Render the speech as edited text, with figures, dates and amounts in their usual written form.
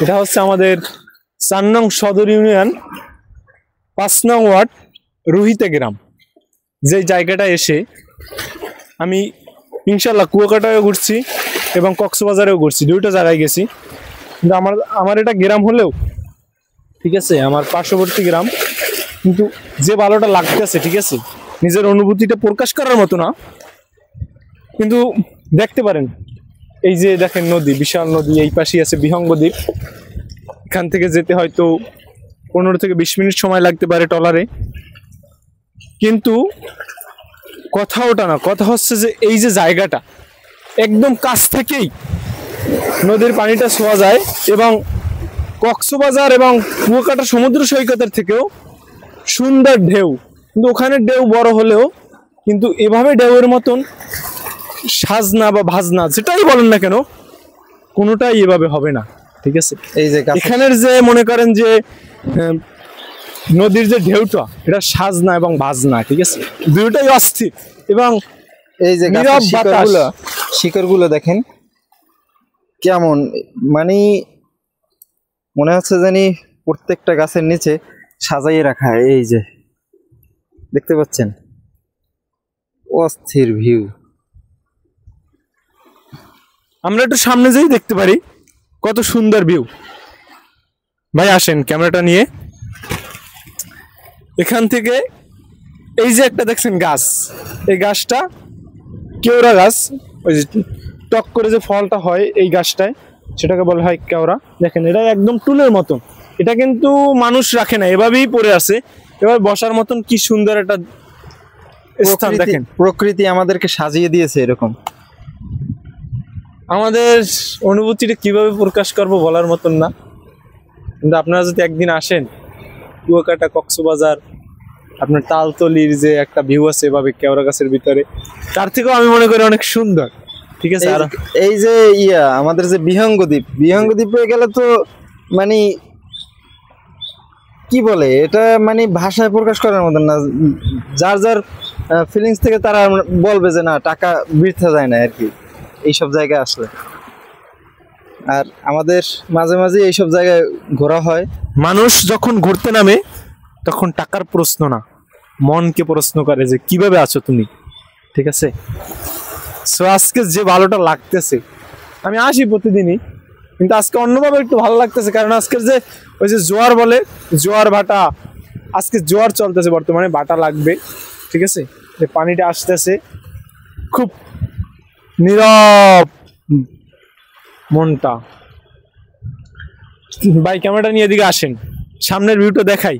এটা হচ্ছে আমাদের 4 নং সদর ইউনিয়ন 5 নং ওয়ার্ড রুহিতে গ্রাম। যে জায়গাটা এসে আমি ইনশাল্লাহ কুয়াকাটায়ও ঘুরছি এবং কক্সবাজারেও ঘুরছি, দুইটা জায়গায় গেছি। কিন্তু আমার এটা গ্রাম হলেও ঠিক আছে, আমার পার্শ্ববর্তী গ্রাম, কিন্তু যে ভালোটা লাগতেছে ঠিক আছে, নিজের অনুভূতিটা প্রকাশ করার মতো না। কিন্তু দেখতে পারেন এই যে দেখেন নদী, বিশাল নদী, এই পাশেই আছে বিহঙ্গ দ্বীপ। এখান থেকে যেতে হয়তো 15 থেকে 20 মিনিট সময় লাগতে পারে ট্রলারে। কিন্তু কথা ওটা না, কথা হচ্ছে যে এই যে জায়গাটা একদম কাছ থেকেই নদীর পানিটা ছোঁয়া যায় এবং কক্সবাজার এবং কুয়াকাটা সমুদ্র সৈকতের থেকেও সুন্দর ঢেউ। কিন্তু ওখানে ঢেউ বড় হলেও কিন্তু এভাবে ঢেউয়ের মতন সাজনা বা ভাজনা যেটাই বলেন না কেন, কোনোটাই এভাবে হবে না। ঠিক আছে, এই যে এখানের যে মনে করেন যে নদীর যে ঢেউটা, এটা সাজনা এবং ভাজনা, ঠিক আছে, দুটোই অস্থির। এবং এই যে নীরব বাতাস, শিকড়গুলো দেখেন কেমন, মানে মনে হচ্ছে জানি প্রত্যেকটা গাছের নিচে সাজাইয়ে রাখা। এই যে দেখতে পাচ্ছেন অস্থির ভিউ। আমরা একটু সামনে যেই দেখতে পারি কত সুন্দর ভিউ। ভাই আসেন ক্যামেরাটা নিয়ে। এখান থেকে এই যে একটা দেখছেন গাছ, এই গাছটা কেওড়া গাছ, ওই যে টক করে যে ফলটা হয় এই গাছটায়, সেটাকে বলা হয় কেওড়া। দেখেন এটা একদম টুলের মতন, এটা কিন্তু মানুষ রাখে না, এভাবেই পড়ে আছে। এবার বসার মতন কি সুন্দর একটা স্থান দেখেন। প্রকৃতি আমাদেরকে সাজিয়ে দিয়েছে এরকম। আমাদের অনুভূতিটা কিভাবে প্রকাশ করবো বলার মতন না। কিন্তু আপনারা যদি একদিন আসেন কুয়াকাটা, কক্সবাজার, আপনার তালতলির যে একটা ভিউ আছে এভাবে কেওড়া গাছের ভিতরে, তার থেকেও আমি মনে করি অনেক সুন্দর। ঠিক আছে, আর এই যে আমাদের যে বিহঙ্গ দ্বীপে গেলে তো মানে কি বলে এটা, মানে ভাষায় প্রকাশ করার মতন না। যার যার ফিলিংস থেকে তারা বলবে যে না, টাকা বৃথা যায় না আর কি এইসব জায়গায় আসলে। আর আমাদের মাঝে মাঝে এইসব জায়গায় ঘোরা হয়। মানুষ যখন ঘুরতে নামে তখন টাকার প্রশ্ন না, মনকে প্রশ্ন করে যে কিভাবে আছো তুমি। ঠিক আছে, সো আজকে যে ভালোটা লাগতেছে, আমি আসি প্রতিদিনই, কিন্তু আজকে অন্যভাবে একটু ভালো লাগতেছে। কারণ আজকের যে ওই যে জোয়ার বলে, জোয়ার ভাটা, আজকে জোয়ার চলতেছে বর্তমানে, ভাটা লাগবে। ঠিক আছে, যে পানিটা আসতেছে, খুব নীরব মনটা। ভাই ক্যামেরাটা নিয়ে এদিকে আসেন, সামনের ভিউটা দেখাই।